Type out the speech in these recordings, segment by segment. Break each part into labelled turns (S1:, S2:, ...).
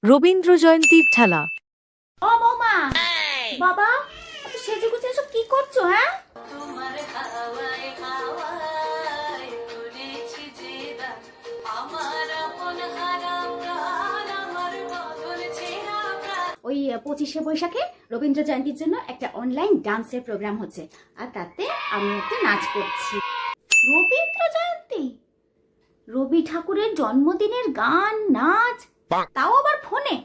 S1: রবীন্দ্র জয়ন্তীর খেলা।
S2: ও বৌমা, বাবা, এত সেজেগুজে এসব কি করছো? হ্যাঁ, ওই 25শে বৈশাখে রবীন্দ্র জয়ন্তীর জন্য একটা অনলাইন ডান্সের প্রোগ্রাম হচ্ছে, আর তাতে আমি একটা নাচ করছি। রবীন্দ্র জয়ন্তী, রবি ঠাকুরের জন্মদিনের গান নাচ, তাও আবার ফোনে?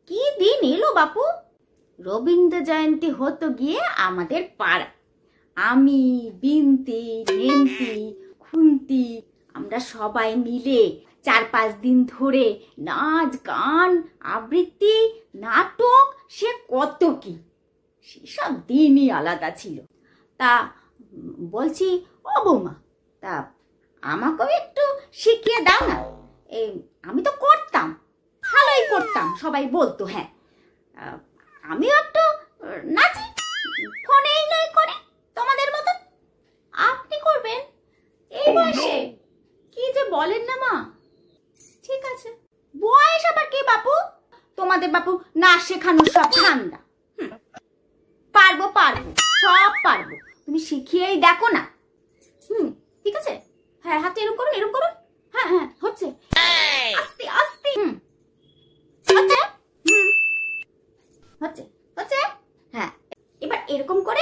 S2: কি দিন এলো বাপু। রবীন্দ্র জয়ন্তী হতো গিয়ে আমাদের পাড়া। আমি, বিনতি, নেন্তি, খুন্তি, আমরা সবাই মিলে 4-5 দিন ধরে নাচ গান আবৃত্তি নাটক, সে কত কি, সেসব দিনই আলাদা ছিল। তা বলছি, ও বৌমা, তা আমাকেও একটু শিখিয়ে দাও না। আমি তো করতাম, ভালোই করতাম, সবাই বলতো। হ্যাঁ, আমিও একটু নাচি, ফোনেই নয় করে তোমাদের মতন। আপনি করবেন এই বয়সে? কি যে বলেন না মা। ঠিক আছে, বয়স আবার কি বাপু, তোমাদের বাপু নাচ শেখানোর সব ঠান্ডা। পারবো পারবো, সব পারবো, তুমি শিখিয়েই দেখো না। ঠিক আছে। হ্যাঁ, হাতে এরকম করুন, এরকম করুন। হ্যাঁ হ্যাঁ, হচ্ছে, আস্তে আস্তে। হচ্ছে, হচ্ছে হচ্ছে। হ্যাঁ, এবার এরকম করে